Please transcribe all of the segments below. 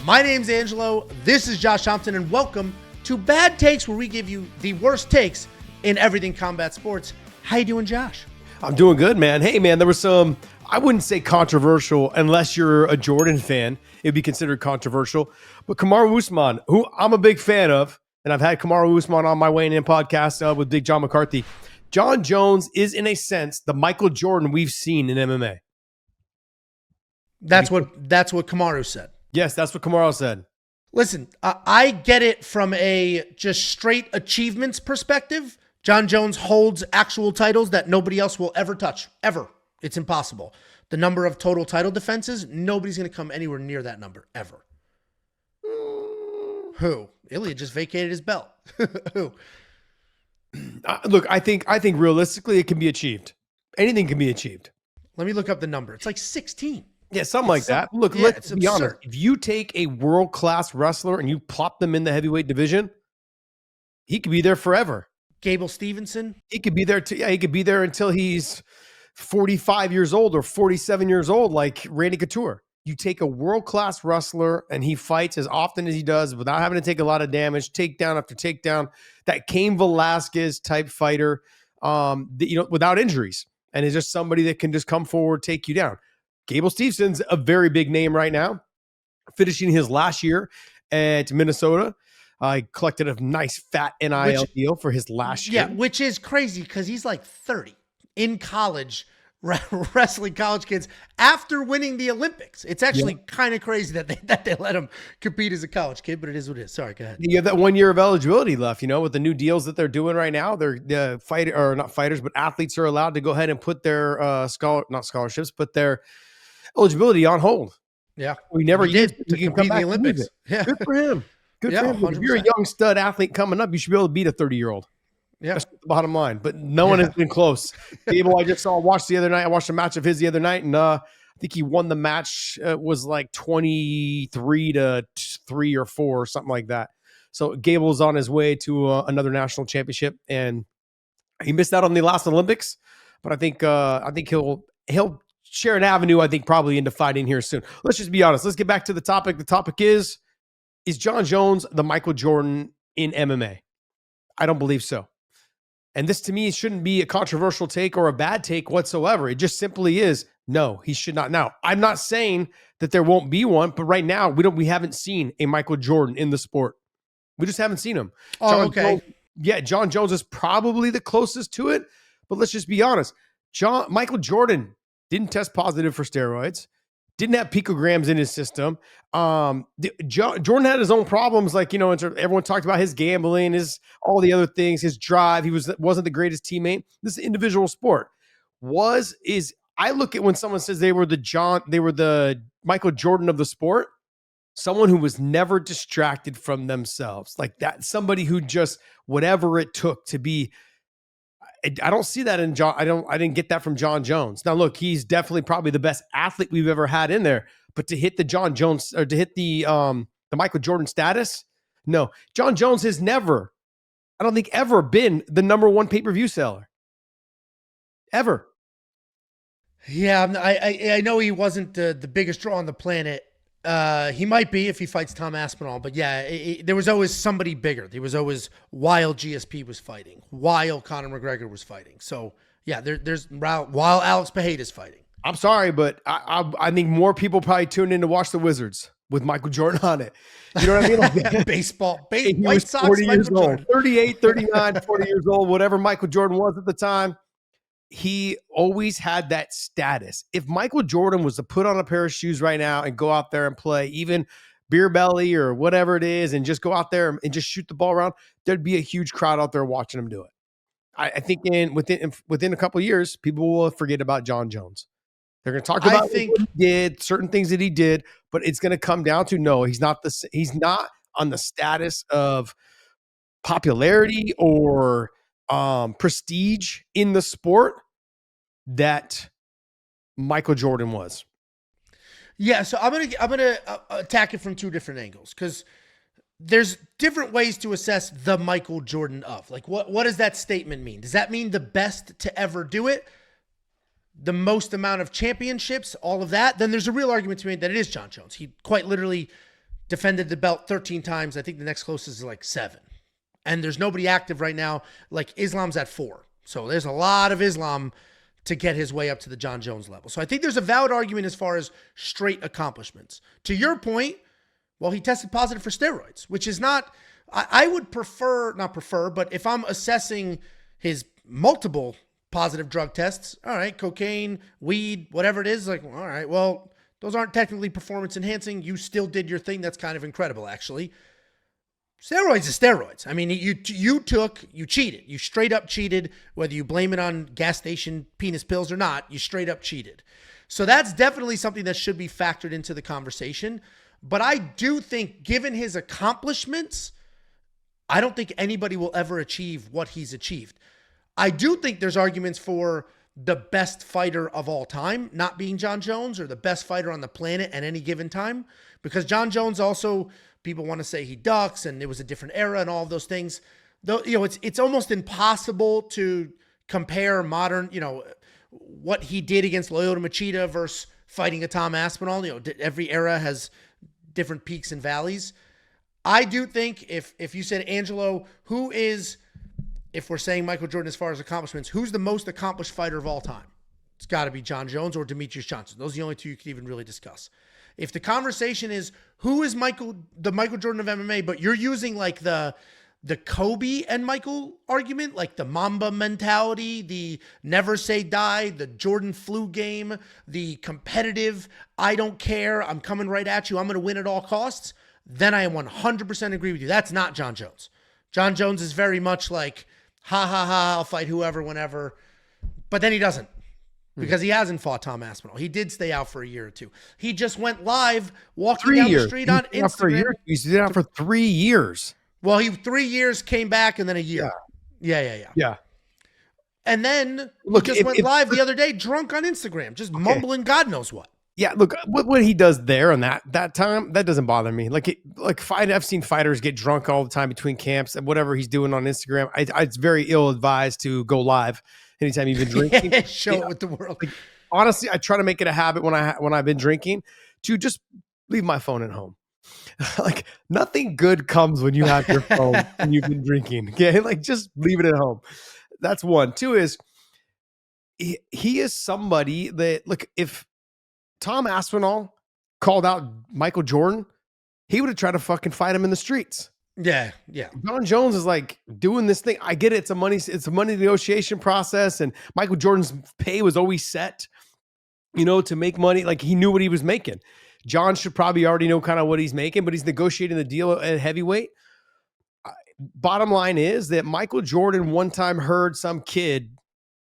My name's Angelo, this is Josh Thompson, and welcome to Bad Takes, where we give you the worst takes in everything combat sports. How you doing, Josh? I'm doing good, man. Hey, man, there was some, I wouldn't say controversial unless you're a Jordan fan. It'd be considered controversial. But Kamaru Usman, who I'm a big fan of, and I've had Kamaru Usman on my Weighing In podcast with Big John McCarthy. Jon Jones is, in a sense, the Michael Jordan we've seen in MMA. That's what Kamaru said. Yes, that's what Kamaru said. Listen, I get it from a just straight achievements perspective. Jon Jones holds actual titles that nobody else will ever touch, ever. It's impossible. The number of total title defenses, nobody's going to come anywhere near that number, ever. Who? Ilya just vacated his belt. Who? Look, I think realistically it can be achieved. Anything can be achieved. Let me look up the number. It's like 16. Yeah, something like that. Look, let's be honest. If you take a world-class wrestler and you plop them in the heavyweight division, he could be there forever. Gable Steveson? He could be there. He could be there until he's 45 years old or 47 years old, like Randy Couture. You take a world-class wrestler and he fights as often as he does without having to take a lot of damage, takedown after takedown. That Cain Velasquez type fighter, without injuries, and is just somebody that can just come forward, take you down. Gable Steveson's a very big name right now, finishing his last year at Minnesota. I collected a nice fat NIL deal for his last year. Yeah, which is crazy because he's like 30 in college, wrestling college kids after winning the Olympics. It's actually kind of crazy that they let him compete as a college kid, but it is what it is. Sorry, go ahead. You have that 1 year of eligibility left, with the new deals that they're doing right now. They're not fighters, but athletes are allowed to go ahead and put their their eligibility on hold. Yeah. We never did to compete in the Olympics. Yeah. Good for him. Good for him. 100%. If you're a young stud athlete coming up, you should be able to beat a 30-year-old. Yeah. That's the bottom line. But no one has been close. Gable, I watched the other night. I watched a match of his the other night, and I think he won the match. Was like 23-3 or 4 or something like that. So Gable's on his way to another national championship, and he missed out on the last Olympics. But I think he'll share an avenue, I think, probably into fighting here soon. Let's just be honest. Let's get back to the topic. The topic is Jon Jones the Michael Jordan in MMA? I don't believe so. And this, to me, shouldn't be a controversial take or a bad take whatsoever. It just simply is, no, he should not. Now, I'm not saying that there won't be one, but right now, we haven't seen a Michael Jordan in the sport. We just haven't seen him. Oh, okay. Jon Jones is probably the closest to it, but let's just be honest. Michael Jordan didn't test positive for steroids, didn't have picograms in his system. Jordan had his own problems, everyone talked about his gambling, all the other things, his drive. He wasn't the greatest teammate. This is an individual sport. I look at when someone says they were the Michael Jordan of the sport, someone who was never distracted from themselves, like that, somebody who just whatever it took to be. I don't see that in John. I didn't get that from Jon Jones. Now, look, he's definitely probably the best athlete we've ever had in there. But to hit the Jon Jones or to hit the Michael Jordan status, no. Jon Jones has never, I don't think, ever been the number one pay-per-view seller. Ever. Yeah, I know he wasn't the biggest draw on the planet. He might be if he fights Tom Aspinall, but there was always somebody bigger. There was always while GSP was fighting, while Conor McGregor was fighting. So yeah, while Alex Pereira is fighting. I'm sorry, but I think more people probably tuned in to watch the Wizards with Michael Jordan on it. You know what I mean? Like, Baseball, White Sox, 40 years old, 38, 39, 40 years old, whatever Michael Jordan was at the time. He always had that status. If Michael Jordan was to put on a pair of shoes right now and go out there and play even beer belly or whatever it is and just go out there and just shoot the ball around, there'd be a huge crowd out there watching him do it. I think within a couple of years, people will forget about Jon Jones. They're going to talk about what he did, certain things that he did, but it's going to come down to no, he's not on the status of popularity or prestige in the sport that Michael Jordan was. Yeah, so I'm gonna attack it from two different angles because there's different ways to assess the Michael Jordan of. Like, what does that statement mean? Does that mean the best to ever do it? The most amount of championships, all of that? Then there's a real argument to be made that it is Jon Jones. He quite literally defended the belt 13 times. I think the next closest is like 7. And there's nobody active right now. Like Islam's at 4. So there's a lot of Islam to get his way up to the Jon Jones level. So I think there's a valid argument as far as straight accomplishments. To your point, well, he tested positive for steroids, which is not, I would not prefer, but if I'm assessing his multiple positive drug tests, all right, cocaine, weed, whatever it is, like, all right, well, those aren't technically performance enhancing. You still did your thing. That's kind of incredible, actually. Steroids is steroids. I mean, you cheated. You straight up cheated, whether you blame it on gas station penis pills or not, you straight up cheated. So that's definitely something that should be factored into the conversation. But I do think, given his accomplishments, I don't think anybody will ever achieve what he's achieved. I do think there's arguments for the best fighter of all time not being Jon Jones, or the best fighter on the planet at any given time, because Jon Jones also, people want to say he ducks and it was a different era and all of those things. Though, it's almost impossible to compare modern, what he did against Lyoto Machida versus fighting a Tom Aspinall. Every era has different peaks and valleys. I do think if you said, Angelo, who is, if we're saying Michael Jordan as far as accomplishments, who's the most accomplished fighter of all time? It's got to be Jon Jones or Demetrius Johnson. Those are the only two you could even really discuss. If the conversation is who is the Michael Jordan of MMA, but you're using like the Kobe and Michael argument, like the Mamba mentality, the never say die, the Jordan flu game, the competitive, I don't care, I'm coming right at you, I'm going to win at all costs, then I 100% agree with you. That's not Jon Jones. Jon Jones is very much like, ha, ha, ha, I'll fight whoever, whenever. But then he doesn't, because he hasn't fought Tom Aspinall. He did stay out for a year or two. He just went live, walking down the street on Instagram. He's been out for 3 years. Well, 3 years, came back, and then a year. Yeah. And then he just went live the other day, drunk on Instagram, just mumbling God knows what. Yeah, look, what he does there on that time, that doesn't bother me. I've seen fighters get drunk all the time between camps and whatever he's doing on Instagram. It's very ill-advised to go live anytime you've been drinking. Show it with the world. Honestly, I try to make it a habit when I've been drinking to just leave my phone at home. Nothing good comes when you have your phone and you've been drinking. Okay, just leave it at home. That's one. Two is he is somebody that, if Tom Aspinall called out Michael Jordan, he would have tried to fucking fight him in the streets. Yeah. Jon Jones is doing this thing. I get it. It's a money negotiation process, and Michael Jordan's pay was always set, to make money. He knew what he was making. Jon should probably already know kind of what he's making, but he's negotiating the deal at heavyweight. Bottom line is that Michael Jordan one time heard some kid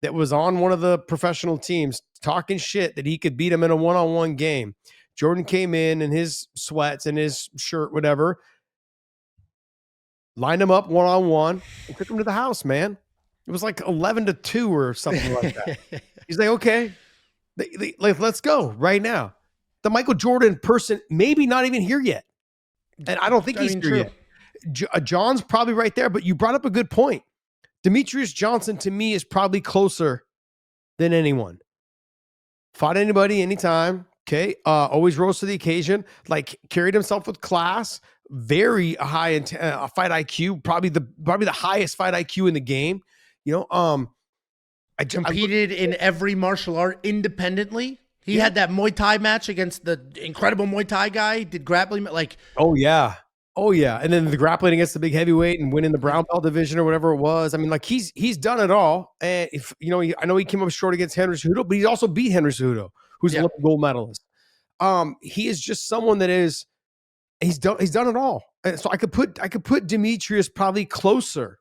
that was on one of the professional teams talking shit that he could beat him in a one-on-one game. Jordan came in his sweats and his shirt, whatever, lined him up one-on-one and took him to the house, man. It was 11-2 or something like that. He's like, okay, let's go right now. The Michael Jordan person, maybe not even here yet. And I don't think he's here yet. John's probably right there, but you brought up a good point. Demetrius Johnson, to me, is probably closer than anyone. Fought anybody, anytime. Okay. Always rose to the occasion. Carried himself with class. Very high fight IQ. Probably the highest fight IQ in the game. Competed in every martial art independently. He had that Muay Thai match against the incredible Muay Thai guy. Did grappling Oh yeah. And then the grappling against the big heavyweight and winning the brown belt division or whatever it was. I mean, he's done it all. And I know he came up short against Henry Cejudo, but he's also beat Henry Cejudo, who's a gold medalist. He is just someone that he's done it all. And so I could put Demetrius probably closer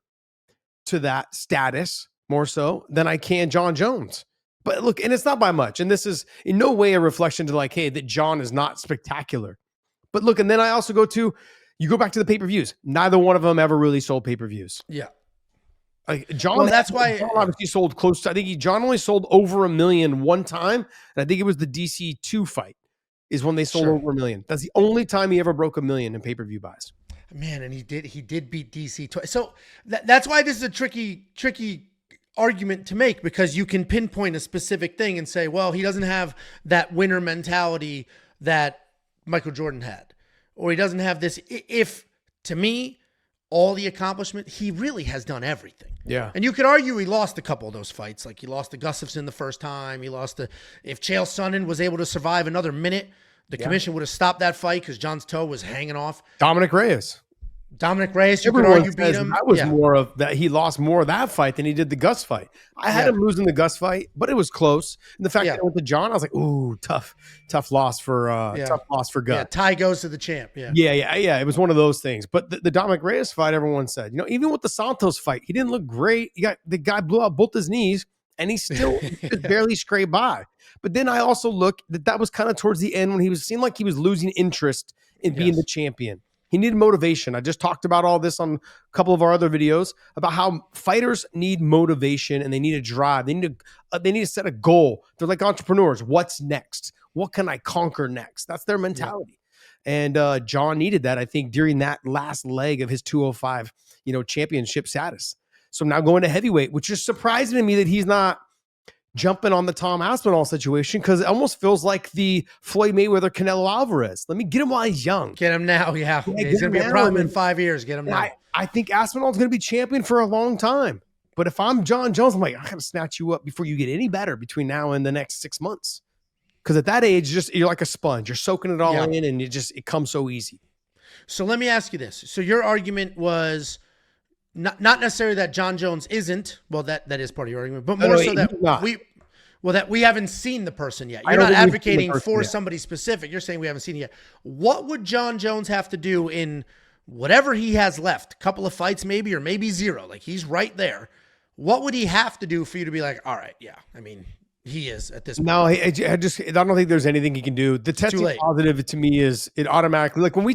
to that status more so than I can Jon Jones. But look, and it's not by much. And this is in no way a reflection to hey, that Jon is not spectacular. But look, and then I also you go back to the pay-per-views. Neither one of them ever really sold pay-per-views. Yeah. Jon, well, that's why Jon obviously sold close to, I think Jon only sold over 1 million one time. And I think it was the DC2 fight is when they sold over 1 million. That's the only time he ever broke 1 million in pay-per-view buys. Man, and he did beat DC twice. So that's why this is a tricky argument to make, because you can pinpoint a specific thing and say, well, he doesn't have that winner mentality that Michael Jordan had. or he doesn't have this. If, to me, all the accomplishment, he really has done everything. Yeah. And you could argue he lost a couple of those fights. Like he lost to Gustafsson the first time. He lost to, if Chael Sonnen was able to survive another minute, the commission would have stopped that fight because John's toe was hanging off. Dominic Reyes, you could argue beat says him. that was more of that. He lost more of that fight than he did the Gus fight. I had him losing the Gus fight, but it was close. And the fact that I went to John, I was like, ooh, tough loss for Gus. Yeah, tie goes to the champ. Yeah. It was one of those things. But the Dominic Reyes fight, everyone said, even with the Santos fight, he didn't look great. The guy blew out both his knees, and he still just barely scraped by. But then I also look that was kind of towards the end when he seemed like he was losing interest in being the champion. He needed motivation. I just talked about all this on a couple of our other videos about how fighters need motivation and they need a drive. They need to set a goal. They're like entrepreneurs. What's next? What can I conquer next? That's their mentality. Yeah. And John needed that, I think, during that last leg of his 205, championship status. So now going to heavyweight, which is surprising to me that he's not jumping on the Tom Aspinall situation, because it almost feels like the Floyd Mayweather Canelo Alvarez. Let me get him while he's young. Get him now, yeah. He's going to be a problem in 5 years. Get him now. I think Aspinall's going to be champion for a long time. But if I'm Jon Jones, I'm like, I got to snatch you up before you get any better between now and the next 6 months. Because at that age, you're like a sponge. You're soaking it all in, and it comes so easy. So let me ask you this. So your argument was not necessarily that Jon Jones isn't. Well, that is part of your argument, but more so that we haven't seen the person yet. You're not advocating for somebody specific. You're saying we haven't seen it yet. What would Jon Jones have to do in whatever he has left? A couple of fights maybe, or maybe zero. Like he's right there. What would he have to do for you to be like, all right, yeah. I mean, he is at this point. No, I don't think there's anything he can do. The testing positive to me is it automatically, like when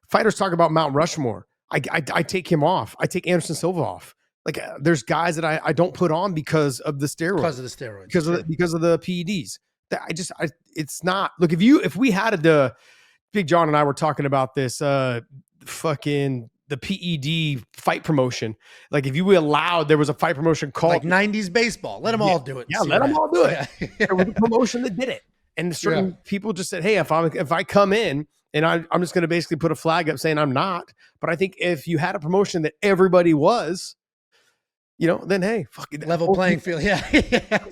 fighters talk about Mount Rushmore, I take him off. I take Anderson Silva off. Like there's guys that I don't put on because of the steroids. Because of the PEDs. It's not. Look, if we had Big John and I were talking about this the PED fight promotion. Like if you allowed, there was a fight promotion called like 90s baseball. Let them all do it. Yeah, let them all do it. There was a promotion that did it. And certain people just said, hey, if I come in and I'm just going to basically put a flag up saying I'm not. But I think if you had a promotion that everybody was, then hey, fucking level playing field. Yeah.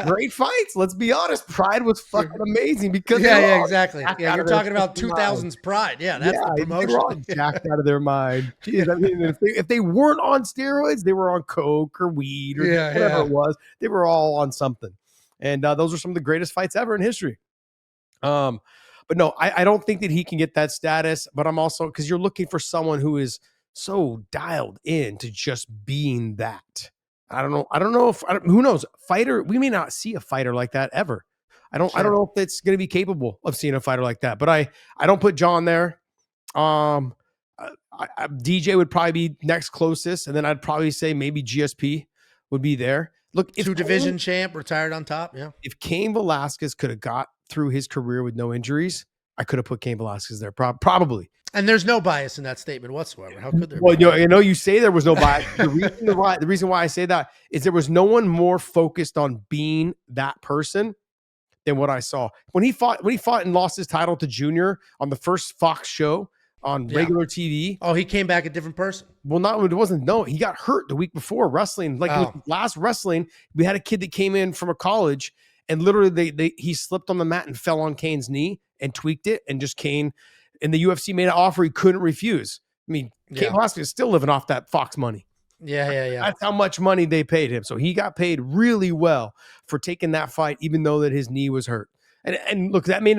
Great fights. Let's be honest. Pride was fucking amazing because exactly. Yeah, you're talking about 2000s Pride. Yeah, that's the promotion. They were all jacked out of their mind. Jeez, I mean, if they weren't on steroids, they were on coke or weed or whatever it was. They were all on something. And those are some of the greatest fights ever in history. But no, I don't think that he can get that status. But I'm also, because you're looking for someone who is so dialed in to just being that. I don't know who knows? Fighter, we may not see a fighter like that ever. I don't know if it's going to be capable of seeing a fighter like that. But I don't put John there. DJ would probably be next closest, and then I'd probably say maybe GSP would be there. Look, if division champ retired on top. Yeah. If Cain Velasquez could have got through his career with no injuries, I could have put Cain Velasquez there. Probably. And there's no bias in that statement whatsoever. How could there? Well, I know you say there was no bias. The reason why I say that is there was no one more focused on being that person than what I saw when he fought and lost his title to Junior on the first Fox show on regular TV. Oh, he came back a different person. Well, he got hurt the week before wrestling. Like it was last wrestling, we had a kid that came in from a college and literally he slipped on the mat and fell on Cain's knee and tweaked it, and just Cain. And the UFC made an offer he couldn't refuse. I mean, Cain Velasquez is still living off that Fox money. Yeah. That's how much money they paid him. So he got paid really well for taking that fight, even though that his knee was hurt. And look, that may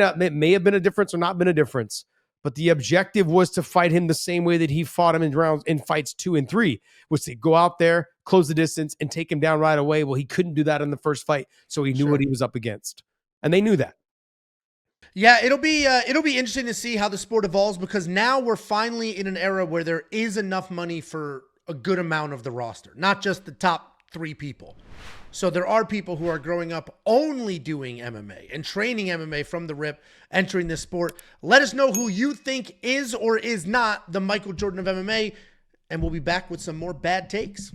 have been a difference or not been a difference, but the objective was to fight him the same way that he fought him in fights 2 and 3, was to go out there, close the distance, and take him down right away. Well, he couldn't do that in the first fight, so he knew what he was up against, and they knew that. Yeah, it'll be interesting to see how the sport evolves, because now we're finally in an era where there is enough money for a good amount of the roster, not just the top 3 people. So there are people who are growing up only doing MMA and training MMA from the rip, entering this sport. Let us know who you think is or is not the Michael Jordan of MMA, and we'll be back with some more bad takes.